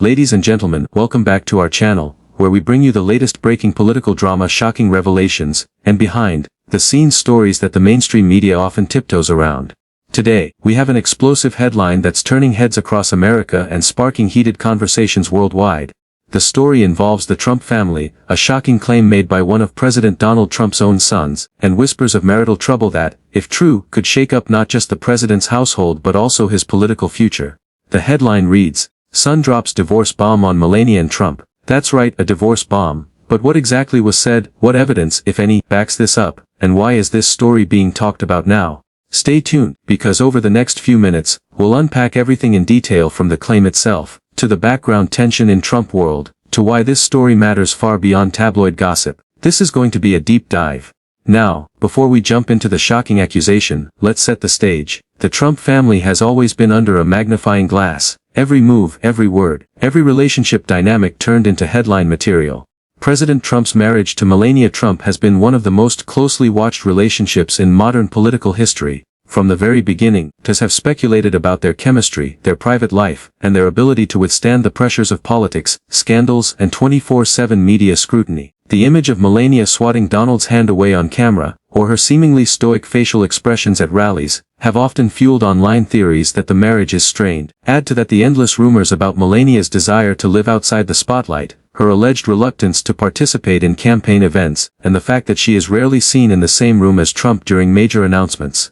Ladies and gentlemen, welcome back to our channel, where we bring you the latest breaking political drama, shocking revelations, and behind-the-scenes stories that the mainstream media often tiptoes around. Today, we have an explosive headline that's turning heads across America and sparking heated conversations worldwide. The story involves the Trump family, a shocking claim made by one of President Donald Trump's own sons, and whispers of marital trouble that, if true, could shake up not just the president's household but also his political future. The headline reads, "Son drops divorce bomb on Melania and Trump." That's right, a divorce bomb. But what exactly was said, what evidence, if any, backs this up, and why is this story being talked about now? Stay tuned, because over the next few minutes, we'll unpack everything in detail from the claim itself, to the background tension in Trump world, to why this story matters far beyond tabloid gossip. This is going to be a deep dive. Now, before we jump into the shocking accusation, let's set the stage. The Trump family has always been under a magnifying glass. Every move, every word, every relationship dynamic turned into headline material. President Trump's marriage to Melania Trump has been one of the most closely watched relationships in modern political history. From the very beginning, TAs have speculated about their chemistry, their private life, and their ability to withstand the pressures of politics, scandals, and 24/7 media scrutiny. The image of Melania swatting Donald's hand away on camera, or her seemingly stoic facial expressions at rallies, have often fueled online theories that the marriage is strained. Add to that the endless rumors about Melania's desire to live outside the spotlight, her alleged reluctance to participate in campaign events, and the fact that she is rarely seen in the same room as Trump during major announcements.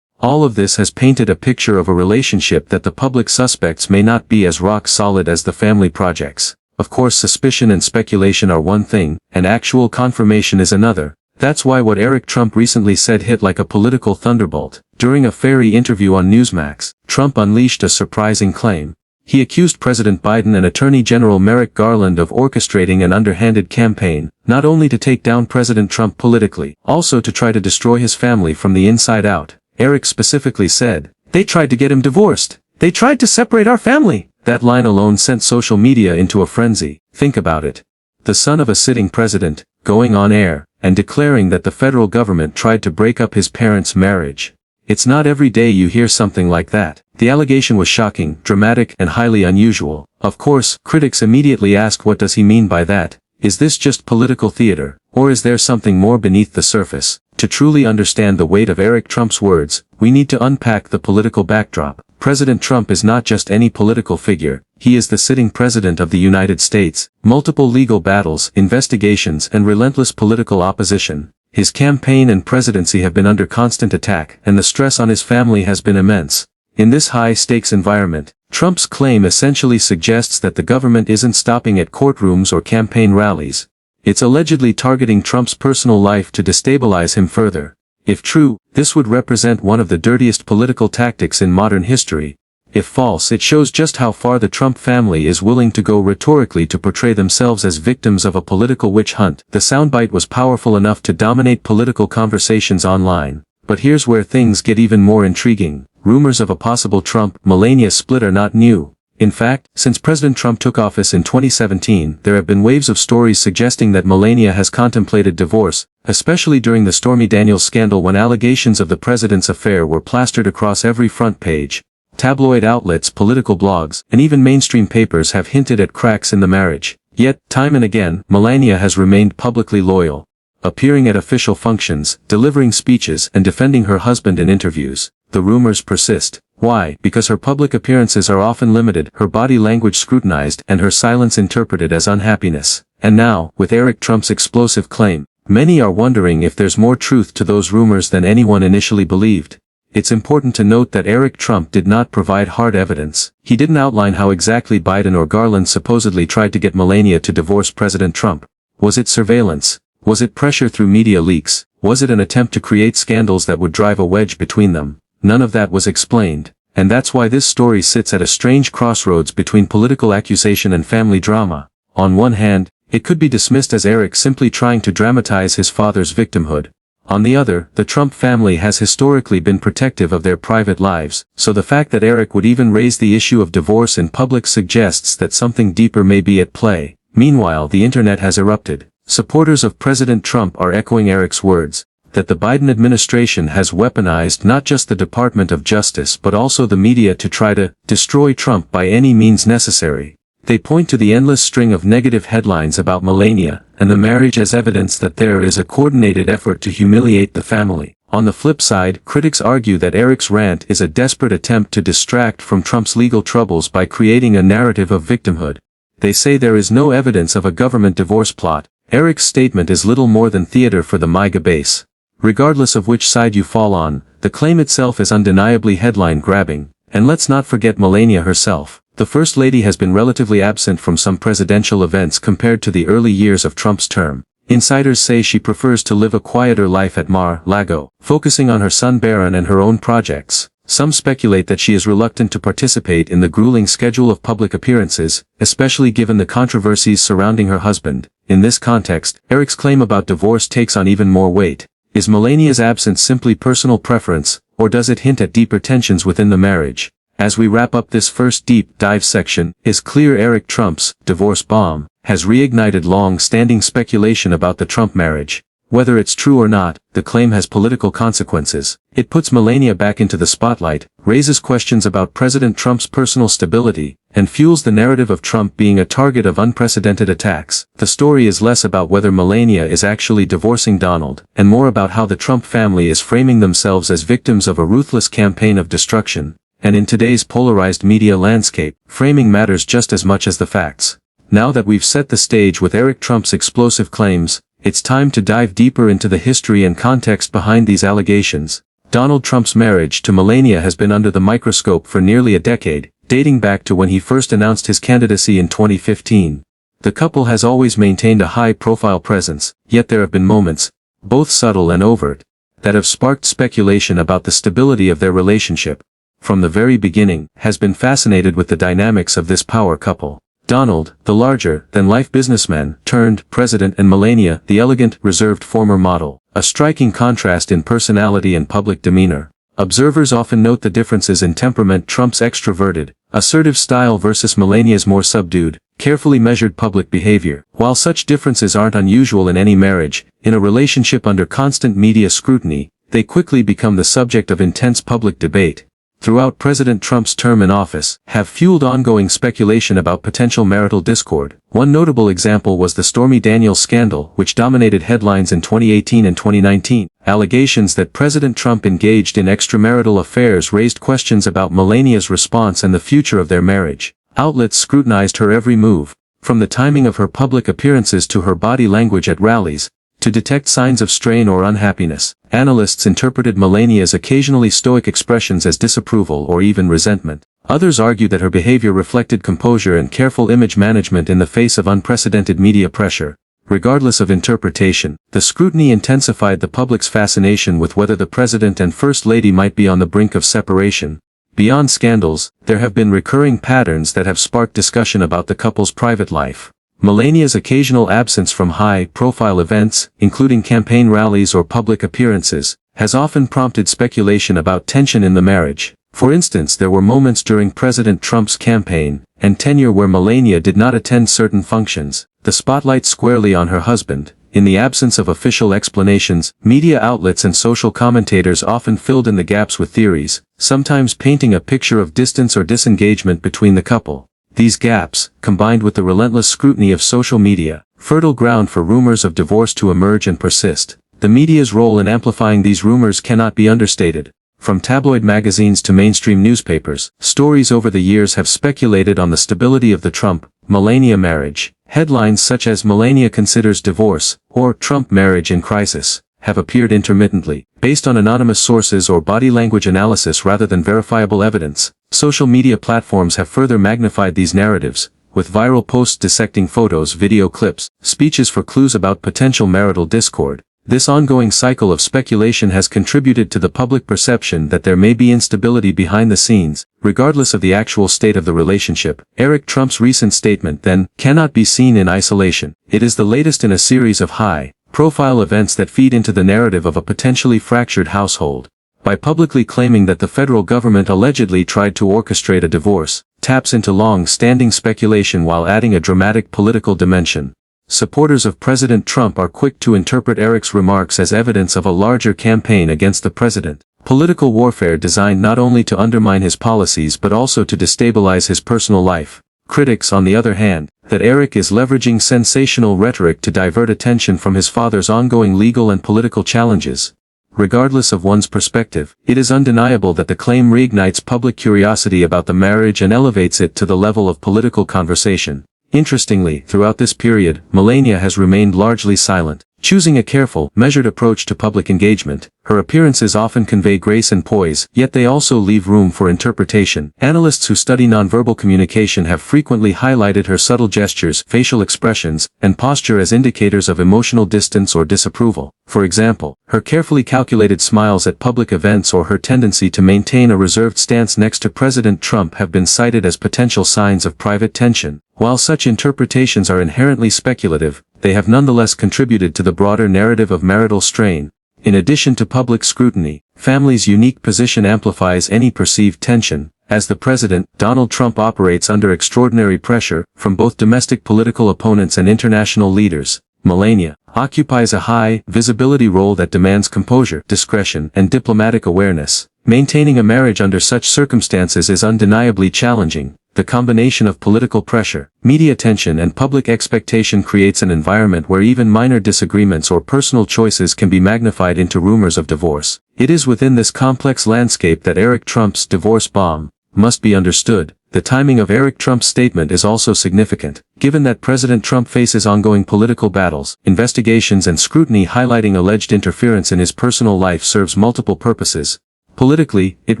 All of this has painted a picture of a relationship that the public suspects may not be as rock solid as the family projects. Of course, suspicion and speculation are one thing, and actual confirmation is another. That's why what Eric Trump recently said hit like a political thunderbolt. During a fiery interview on Newsmax, Trump unleashed a surprising claim. He accused President Biden and Attorney General Merrick Garland of orchestrating an underhanded campaign, not only to take down President Trump politically, also to try to destroy his family from the inside out. Eric specifically said, "They tried to get him divorced. They tried to separate our family." That line alone sent social media into a frenzy. Think about it. The son of a sitting president, going on air, and declaring that the federal government tried to break up his parents' marriage. It's not every day you hear something like that. The allegation was shocking, dramatic, and highly unusual. Of course, critics immediately asked, what does he mean by that? Is this just political theater, or is there something more beneath the surface? To truly understand the weight of Eric Trump's words, we need to unpack the political backdrop. President Trump is not just any political figure, he is the sitting president of the United States. Multiple legal battles, investigations, and relentless political opposition. His campaign and presidency have been under constant attack, and the stress on his family has been immense. In this high-stakes environment, Trump's claim essentially suggests that the government isn't stopping at courtrooms or campaign rallies. It's allegedly targeting Trump's personal life to destabilize him further. If true, this would represent one of the dirtiest political tactics in modern history. If false, it shows just how far the Trump family is willing to go rhetorically to portray themselves as victims of a political witch hunt. The soundbite was powerful enough to dominate political conversations online. But here's where things get even more intriguing. Rumors of a possible Trump-Melania split are not new. In fact, since President Trump took office in 2017, there have been waves of stories suggesting that Melania has contemplated divorce, especially during the Stormy Daniels scandal when allegations of the president's affair were plastered across every front page. Tabloid outlets, political blogs, and even mainstream papers have hinted at cracks in the marriage. Yet, time and again, Melania has remained publicly loyal, appearing at official functions, delivering speeches, and defending her husband in interviews. The rumors persist. Why? Because her public appearances are often limited, her body language scrutinized, and her silence interpreted as unhappiness. And now, with Eric Trump's explosive claim, many are wondering if there's more truth to those rumors than anyone initially believed. It's important to note that Eric Trump did not provide hard evidence. He didn't outline how exactly Biden or Garland supposedly tried to get Melania to divorce President Trump. Was it surveillance? Was it pressure through media leaks? Was it an attempt to create scandals that would drive a wedge between them? None of that was explained. And that's why this story sits at a strange crossroads between political accusation and family drama. On one hand, it could be dismissed as Eric simply trying to dramatize his father's victimhood. On the other, the Trump family has historically been protective of their private lives, so the fact that Eric would even raise the issue of divorce in public suggests that something deeper may be at play. Meanwhile, the internet has erupted. Supporters of President Trump are echoing Eric's words, that the Biden administration has weaponized not just the Department of Justice but also the media to try to destroy Trump by any means necessary. They point to the endless string of negative headlines about Melania and the marriage as evidence that there is a coordinated effort to humiliate the family. On the flip side, critics argue that Eric's rant is a desperate attempt to distract from Trump's legal troubles by creating a narrative of victimhood. They say there is no evidence of a government divorce plot. Eric's statement is little more than theater for the MAGA base. Regardless of which side you fall on, the claim itself is undeniably headline-grabbing. And let's not forget Melania herself. The First Lady has been relatively absent from some presidential events compared to the early years of Trump's term. Insiders say she prefers to live a quieter life at Mar-a-Lago, focusing on her son Barron and her own projects. Some speculate that she is reluctant to participate in the grueling schedule of public appearances, especially given the controversies surrounding her husband. In this context, Eric's claim about divorce takes on even more weight. Is Melania's absence simply personal preference, or does it hint at deeper tensions within the marriage? As we wrap up this first deep dive section, it's clear Eric Trump's divorce bomb has reignited long-standing speculation about the Trump marriage. Whether it's true or not, the claim has political consequences. It puts Melania back into the spotlight, raises questions about President Trump's personal stability, and fuels the narrative of Trump being a target of unprecedented attacks. The story is less about whether Melania is actually divorcing Donald, and more about how the Trump family is framing themselves as victims of a ruthless campaign of destruction. And in today's polarized media landscape, framing matters just as much as the facts. Now that we've set the stage with Eric Trump's explosive claims, it's time to dive deeper into the history and context behind these allegations. Donald Trump's marriage to Melania has been under the microscope for nearly a decade, dating back to when he first announced his candidacy in 2015. The couple has always maintained a high-profile presence, yet there have been moments, both subtle and overt, that have sparked speculation about the stability of their relationship. From the very beginning, has been fascinated with the dynamics of this power couple. Donald, the larger-than-life businessman, turned president, and Melania, the elegant, reserved former model, a striking contrast in personality and public demeanor. Observers often note the differences in temperament: Trump's extroverted, assertive style versus Melania's more subdued, carefully measured public behavior. While such differences aren't unusual in any marriage, in a relationship under constant media scrutiny, they quickly become the subject of intense public debate. Throughout President Trump's term in office, have fueled ongoing speculation about potential marital discord. One notable example was the Stormy Daniels scandal, which dominated headlines in 2018 and 2019. Allegations that President Trump engaged in extramarital affairs raised questions about Melania's response and the future of their marriage. Outlets scrutinized her every move, from the timing of her public appearances to her body language at rallies, to detect signs of strain or unhappiness. Analysts interpreted Melania's occasionally stoic expressions as disapproval or even resentment. Others argued that her behavior reflected composure and careful image management in the face of unprecedented media pressure. Regardless of interpretation, the scrutiny intensified the public's fascination with whether the president and first lady might be on the brink of separation. Beyond scandals, there have been recurring patterns that have sparked discussion about the couple's private life. Melania's occasional absence from high-profile events, including campaign rallies or public appearances, has often prompted speculation about tension in the marriage. For instance, there were moments during President Trump's campaign and tenure where Melania did not attend certain functions, the spotlight squarely on her husband. In the absence of official explanations, media outlets and social commentators often filled in the gaps with theories, sometimes painting a picture of distance or disengagement between the couple. These gaps, combined with the relentless scrutiny of social media, fertile ground for rumors of divorce to emerge and persist. The media's role in amplifying these rumors cannot be understated. From tabloid magazines to mainstream newspapers, stories over the years have speculated on the stability of the Trump-Melania marriage. Headlines such as "Melania considers divorce" or "Trump marriage in crisis" have appeared intermittently, based on anonymous sources or body language analysis rather than verifiable evidence. Social media platforms have further magnified these narratives, with viral posts dissecting photos, video clips, speeches for clues about potential marital discord. This ongoing cycle of speculation has contributed to the public perception that there may be instability behind the scenes, regardless of the actual state of the relationship. Eric Trump's recent statement, then, cannot be seen in isolation. It is the latest in a series of high-profile events that feed into the narrative of a potentially fractured household. By publicly claiming that the federal government allegedly tried to orchestrate a divorce, taps into long-standing speculation while adding a dramatic political dimension. Supporters of President Trump are quick to interpret Eric's remarks as evidence of a larger campaign against the president. Political warfare designed not only to undermine his policies but also to destabilize his personal life. critics, on the other hand, that Eric is leveraging sensational rhetoric to divert attention from his father's ongoing legal and political challenges. Regardless of one's perspective, it is undeniable that the claim reignites public curiosity about the marriage and elevates it to the level of political conversation. Interestingly, throughout this period, Melania has remained largely silent, choosing a careful, measured approach to public engagement. Her appearances often convey grace and poise, yet they also leave room for interpretation. Analysts who study nonverbal communication have frequently highlighted her subtle gestures, facial expressions, and posture as indicators of emotional distance or disapproval. For example, her carefully calculated smiles at public events or her tendency to maintain a reserved stance next to President Trump have been cited as potential signs of private tension. While such interpretations are inherently speculative, they have nonetheless contributed to the broader narrative of marital strain. In addition to public scrutiny, family's unique position amplifies any perceived tension. As the president, Donald Trump operates under extraordinary pressure from both domestic political opponents and international leaders. Melania occupies a high visibility role that demands composure, discretion, and diplomatic awareness. Maintaining a marriage under such circumstances is undeniably challenging. The combination of political pressure, media attention, and public expectation creates an environment where even minor disagreements or personal choices can be magnified into rumors of divorce. It is within this complex landscape that Eric Trump's divorce bomb must be understood. The timing of Eric Trump's statement is also significant, given that President Trump faces ongoing political battles. Investigations and scrutiny highlighting alleged interference in his personal life serves multiple purposes. Politically, it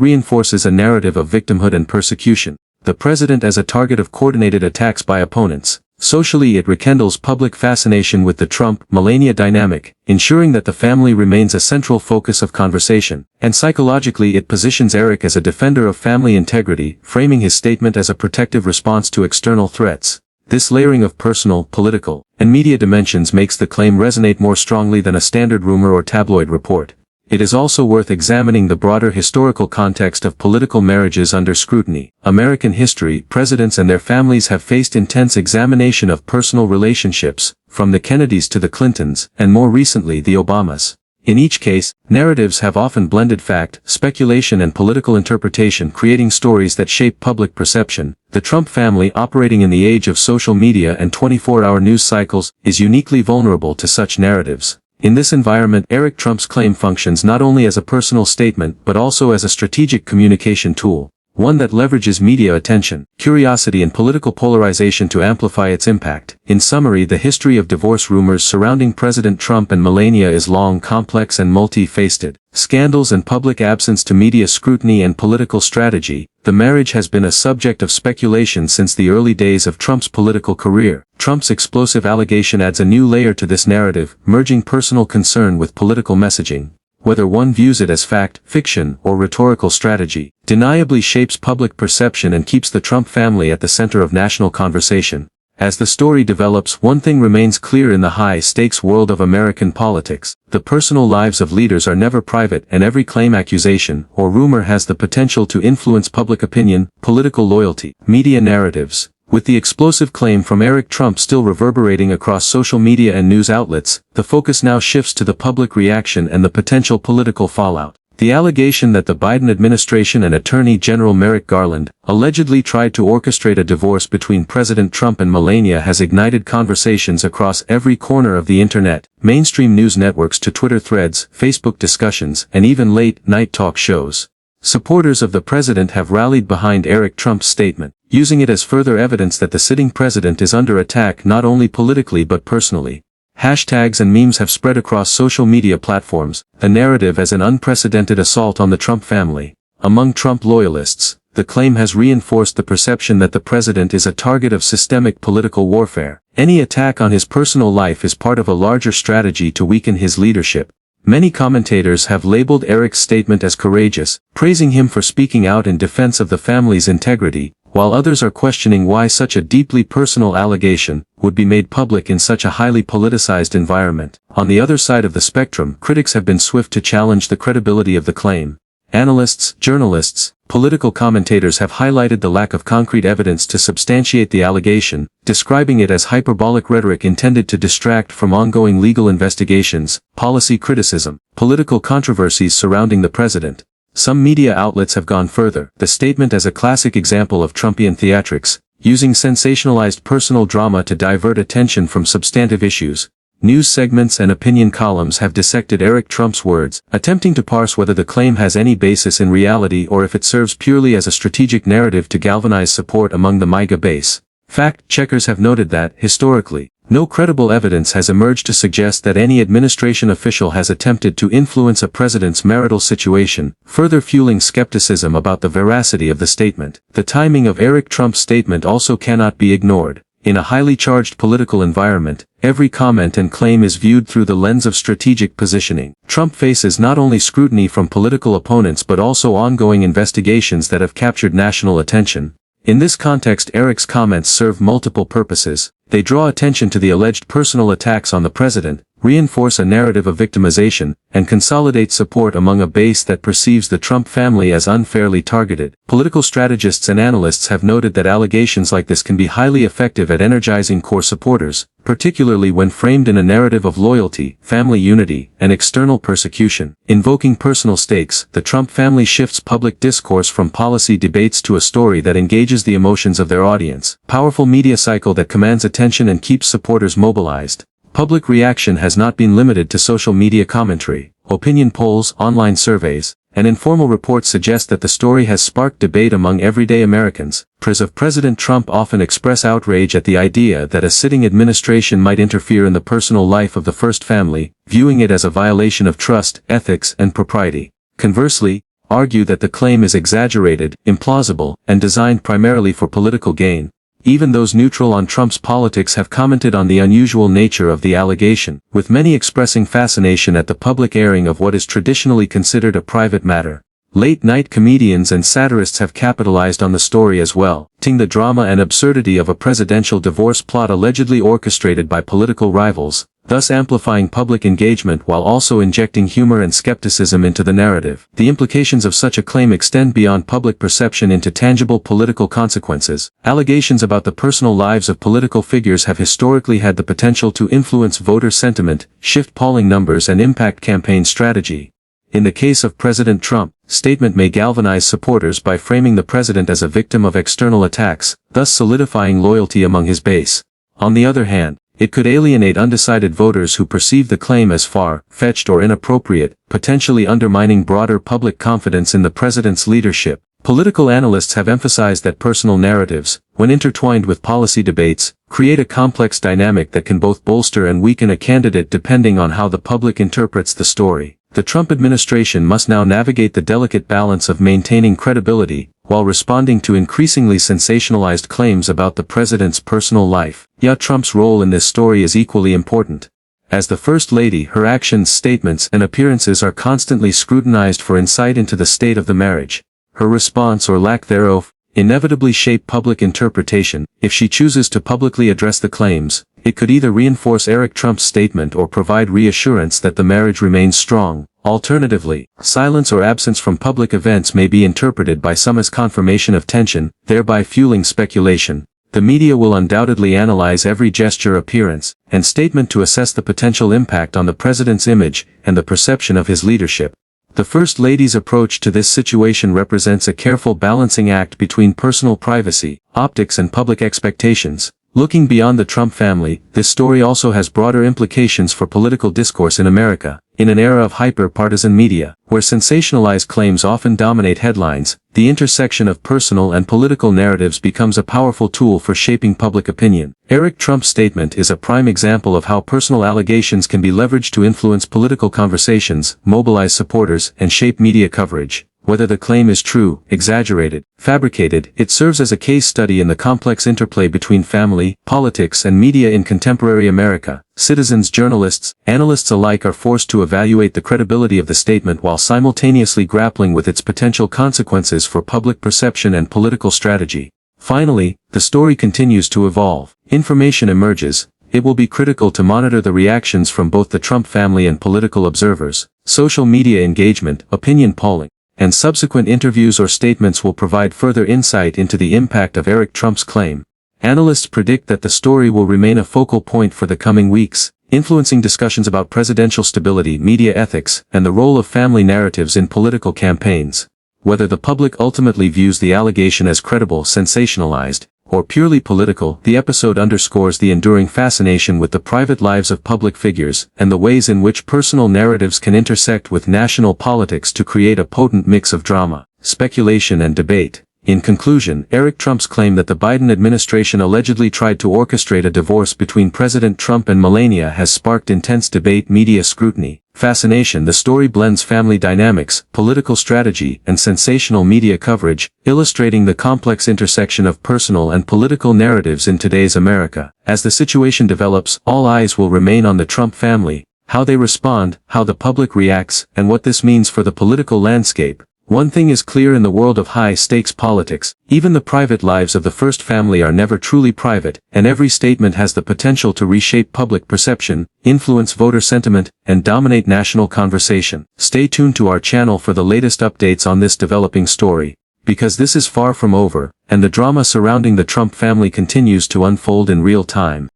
reinforces a narrative of victimhood and persecution. The president as a target of coordinated attacks by opponents. Socially, it rekindles public fascination with the Trump-Melania dynamic, ensuring that the family remains a central focus of conversation. And psychologically, it positions Eric as a defender of family integrity, framing his statement as a protective response to external threats. This layering of personal, political, and media dimensions makes the claim resonate more strongly than a standard rumor or tabloid report. It is also worth examining the broader historical context of political marriages under scrutiny. American history, presidents and their families have faced intense examination of personal relationships, from the Kennedys to the Clintons, and more recently the Obamas. In each case, narratives have often blended fact, speculation and political interpretation, creating stories that shape public perception. The Trump family, operating in the age of social media and 24-hour news cycles, is uniquely vulnerable to such narratives. In this environment, Eric Trump's claim functions not only as a personal statement but also as a strategic communication tool, one that leverages media attention, curiosity and political polarization to amplify its impact. In summary, the history of divorce rumors surrounding President Trump and Melania is long, complex and multi-faceted. Scandals and public absence to media scrutiny and political strategy, the marriage has been a subject of speculation since the early days of Trump's political career. Trump's explosive allegation adds a new layer to this narrative, merging personal concern with political messaging. Whether one views it as fact, fiction, or rhetorical strategy, deniably shapes public perception and keeps the Trump family at the center of national conversation. As the story develops, one thing remains clear in the high-stakes world of American politics: the personal lives of leaders are never private, and every claim, accusation, or rumor has the potential to influence public opinion, political loyalty, media narratives. With the explosive claim from Eric Trump still reverberating across social media and news outlets, the focus now shifts to the public reaction and the potential political fallout. The allegation that the Biden administration and Attorney General Merrick Garland allegedly tried to orchestrate a divorce between President Trump and Melania has ignited conversations across every corner of the internet, mainstream news networks to Twitter threads, Facebook discussions, and even late-night talk shows. Supporters of the president have rallied behind Eric Trump's statement, using it as further evidence that the sitting president is under attack not only politically but personally. Hashtags and memes have spread across social media platforms, the narrative as an unprecedented assault on the Trump family. Among Trump loyalists, the claim has reinforced the perception that the president is a target of systemic political warfare. Any attack on his personal life is part of a larger strategy to weaken his leadership. Many commentators have labeled Eric's statement as courageous, praising him for speaking out in defense of the family's integrity, while others are questioning why such a deeply personal allegation would be made public in such a highly politicized environment. On the other side of the spectrum, critics have been swift to challenge the credibility of the claim. Analysts, journalists, political commentators have highlighted the lack of concrete evidence to substantiate the allegation, describing it as hyperbolic rhetoric intended to distract from ongoing legal investigations, policy criticism, political controversies surrounding the president. Some media outlets have gone further, the statement as a classic example of Trumpian theatrics, using sensationalized personal drama to divert attention from substantive issues. News segments and opinion columns have dissected Eric Trump's words, attempting to parse whether the claim has any basis in reality or if it serves purely as a strategic narrative to galvanize support among the MAGA base. Fact-checkers have noted that, historically, no credible evidence has emerged to suggest that any administration official has attempted to influence a president's marital situation, further fueling skepticism about the veracity of the statement. The timing of Eric Trump's statement also cannot be ignored. In a highly charged political environment, every comment and claim is viewed through the lens of strategic positioning. Trump faces not only scrutiny from political opponents but also ongoing investigations that have captured national attention. In this context, Eric's comments serve multiple purposes. They draw attention to the alleged personal attacks on the president, reinforce a narrative of victimization, and consolidate support among a base that perceives the Trump family as unfairly targeted. Political strategists and analysts have noted that allegations like this can be highly effective at energizing core supporters, particularly when framed in a narrative of loyalty, family unity, and external persecution. Invoking personal stakes, the Trump family shifts public discourse from policy debates to a story that engages the emotions of their audience. Powerful media cycle that commands attention and keeps supporters mobilized. Public reaction has not been limited to social media commentary. Opinion polls, online surveys, and informal reports suggest that the story has sparked debate among everyday Americans. President Trump often express outrage at the idea that a sitting administration might interfere in the personal life of the first family, viewing it as a violation of trust, ethics, and propriety. Conversely, argue that the claim is exaggerated, implausible, and designed primarily for political gain. Even those neutral on Trump's politics have commented on the unusual nature of the allegation, with many expressing fascination at the public airing of what is traditionally considered a private matter. Late-night comedians and satirists have capitalized on the story as well, ting the drama and absurdity of a presidential divorce plot allegedly orchestrated by political rivals, thus amplifying public engagement while also injecting humor and skepticism into the narrative. The implications of such a claim extend beyond public perception into tangible political consequences. Allegations about the personal lives of political figures have historically had the potential to influence voter sentiment, shift polling numbers, and impact campaign strategy. In the case of President Trump, statement may galvanize supporters by framing the president as a victim of external attacks, thus solidifying loyalty among his base. On the other hand, it could alienate undecided voters who perceive the claim as far-fetched or inappropriate, potentially undermining broader public confidence in the president's leadership. Political analysts have emphasized that personal narratives, when intertwined with policy debates, create a complex dynamic that can both bolster and weaken a candidate depending on how the public interprets the story. The Trump administration must now navigate the delicate balance of maintaining credibility, while responding to increasingly sensationalized claims about the president's personal life. Yet Trump's role in this story is equally important. As the First Lady, her actions, statements, and appearances are constantly scrutinized for insight into the state of the marriage. Her response or lack thereof inevitably shape public interpretation. If she chooses to publicly address the claims, it could either reinforce Eric Trump's statement or provide reassurance that the marriage remains strong. Alternatively, silence or absence from public events may be interpreted by some as confirmation of tension, thereby fueling speculation. The media will undoubtedly analyze every gesture, appearance, and statement to assess the potential impact on the president's image and the perception of his leadership. The First Lady's approach to this situation represents a careful balancing act between personal privacy, optics, and public expectations. Looking beyond the Trump family, this story also has broader implications for political discourse in America. In an era of hyper-partisan media, where sensationalized claims often dominate headlines, the intersection of personal and political narratives becomes a powerful tool for shaping public opinion. Eric Trump's statement is a prime example of how personal allegations can be leveraged to influence political conversations, mobilize supporters, and shape media coverage. Whether the claim is true, exaggerated, fabricated, it serves as a case study in the complex interplay between family, politics, and media in contemporary America. Citizens, journalists, analysts alike are forced to evaluate the credibility of the statement while simultaneously grappling with its potential consequences for public perception and political strategy. Finally, the story continues to evolve. Information emerges. It will be critical to monitor the reactions from both the Trump family and political observers. Social media engagement, opinion polling, and subsequent interviews or statements will provide further insight into the impact of Eric Trump's claim. Analysts predict that the story will remain a focal point for the coming weeks, influencing discussions about presidential stability, media ethics, and the role of family narratives in political campaigns. Whether the public ultimately views the allegation as credible, sensationalized, or purely political. The episode underscores the enduring fascination with the private lives of public figures, and the ways in which personal narratives can intersect with national politics to create a potent mix of drama, speculation and debate. In conclusion, Eric Trump's claim that the Biden administration allegedly tried to orchestrate a divorce between President Trump and Melania has sparked intense debate, media scrutiny, fascination. The story blends family dynamics, political strategy, and sensational media coverage, illustrating the complex intersection of personal and political narratives in today's America. As the situation develops, all eyes will remain on the Trump family, how they respond, how the public reacts, and what this means for the political landscape. One thing is clear in the world of high-stakes politics: even the private lives of the first family are never truly private, and every statement has the potential to reshape public perception, influence voter sentiment, and dominate national conversation. Stay tuned to our channel for the latest updates on this developing story, because this is far from over, and the drama surrounding the Trump family continues to unfold in real time.